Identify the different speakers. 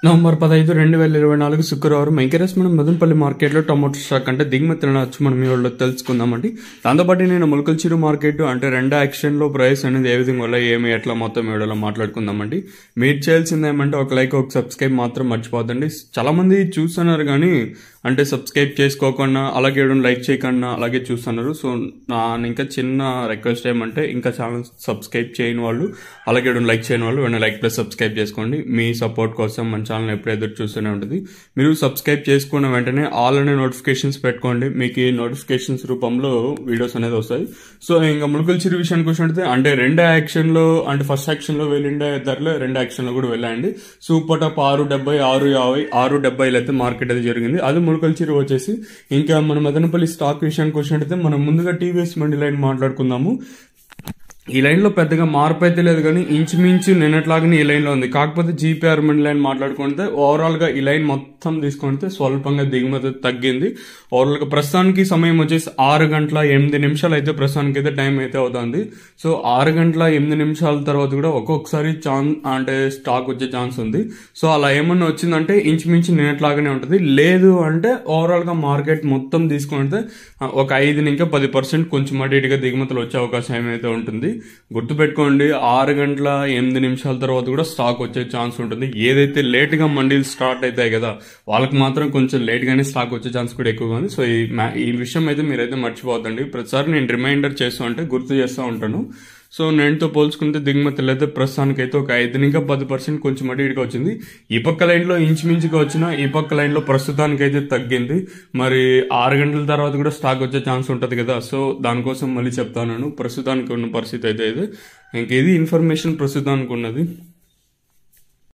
Speaker 1: November 15, 2024 శుక్రవారం encourage మనం మదనపల్లి మార్కెట్లో టొమాటో స్టాక్ అంటే దిగుమతులను వచ్చి మనం ఈ వాళ్ళు తెలుసుకుందామండి. దాంతోపాటు నేను ములకల్చిరు మార్కెట్ అంటే రెండు యాక్షన్లో ప్రైస్ అనేది ఏ విధంగా వల్ల ఏమి ఎట్లా మొత్తం వీడియోలో మాట్లాడుకుందామండి. మీరు చేయాల్సింది ఏమంటే ఒక లైక్ ఒక సబ్స్క్రైబ్ మాత్రం మర్చిపోద్దండి. చాలా మంది చూస్తున్నారు కానీ అంటే సబ్స్క్రైబ్ చేసుకోకుండా అలాగే లైక్ చేయకుండా అలాగే చూస్తున్నారు. సో నా ఇంకా చిన్న రిక్వెస్ట్ ఏమంటే ఇంకా ఛానల్ సబ్స్క్రైబ్ చేయని వాళ్ళు అలాగే లైక్ చేయని వాళ్ళు వెంటనే లైక్ ప్లస్ సబ్స్క్రైబ్ చేసుకోండి. మీ సపోర్ట్ కోసం మన ఛానల్ ఎప్పుడు ఎదురు చూస్తూనే ఉంటుంది. మీరు సబ్స్క్రైబ్ చేసుకున్న వెంటనే ఆల్ అనే నోటిఫికేషన్స్ పెట్టుకోండి. మీకు ఈ నోటిఫికేషన్స్ రూపంలో వీడియోస్ అనేది వస్తాయి. సో ఇంకా ములకల్చిరు విషయానికి వచ్చినట్టు అంటే రెండు యాక్షన్లో అంటే ఫస్ట్ యాక్షన్లో వెళ్ళిండే ధరలో రెండు యాక్షన్లో కూడా వెళ్ళండి. సూపర్ టాప్ 6.70, 6.50, 6.70 అయితే మార్కెట్ అది జరిగింది. అది ములకల్చిరు వచ్చేసి ఇంకా మన మదనపల్లి స్టాక్ విషయానికి వచ్చినట్టయితే మనం ముందుగా టీవీఎస్ మండి లైన్ మాట్లాడుకుందాము. ఈ లైన్లో పెద్దగా మార్పు అయితే లేదు కానీ ఇంచుమించు నిన్నట్లాగానే ఈ లైన్లో ఉంది. కాకపోతే జీపీఆర్ మండి లైన్ మాట్లాడుకుంటే ఓవరాల్గా ఈ లైన్ మొత్తం తీసుకుంటే స్వల్పంగా దిగుమతి తగ్గింది. ఓవరాల్గా ప్రస్తుతానికి సమయం వచ్చేసి 6:08 అయితే ప్రస్తుతానికి అయితే టైం అయితే అవుతుంది. సో 6:08 తర్వాత కూడా ఒక్కొక్కసారి అంటే స్టాక్ వచ్చే ఛాన్స్ ఉంది. సో అలా ఏమన్నా వచ్చిందంటే ఇంచుమించు నిన్నట్లాగానే ఉంటుంది. లేదు అంటే ఓవరాల్గా మార్కెట్ మొత్తం తీసుకుంటే ఒక 5-10% కొంచెం అటు ఇటుగా దిగుమతులు వచ్చే అవకాశం ఏమైతే ఉంటుంది. గుర్తుపెట్టుకోండి 6:08 తర్వాత కూడా స్టాక్ వచ్చే ఛాన్స్ ఉంటుంది. ఏదైతే లేట్గా మండీలు స్టార్ట్ అవుతాయి కదా వాళ్ళకి మాత్రం కొంచెం లేట్గానే స్టాక్ వచ్చే ఛాన్స్ కూడా ఎక్కువగా ఉంది. సో ఈ విషయం అయితే మీరైతే మర్చిపోద్దండి. ప్రతిసారి నేను రిమైండర్ చేస్తూ అంటే గుర్తు చేస్తూ ఉంటాను. సో నేనుతో పోల్చుకుంటే దిగుమతులు అయితే ప్రస్తుతానికి అయితే ఒక 5-10% కొంచెం అటు ఇటుగా వచ్చింది. ఈ పక్క లైన్లో ఇంచుమించుగా వచ్చినా ఈ పక్క లైన్లో ప్రస్తుతానికి అయితే తగ్గింది. మరి 6 గంటల తర్వాత కూడా స్టాక్ వచ్చే ఛాన్స్ ఉంటుంది కదా. సో దానికోసం మళ్ళీ చెప్తాను. ప్రస్తుతానికి ఉన్న పరిస్థితి అయితే ఇంక ఇది ఇన్ఫర్మేషన్ ప్రస్తుతానికి ఉన్నది.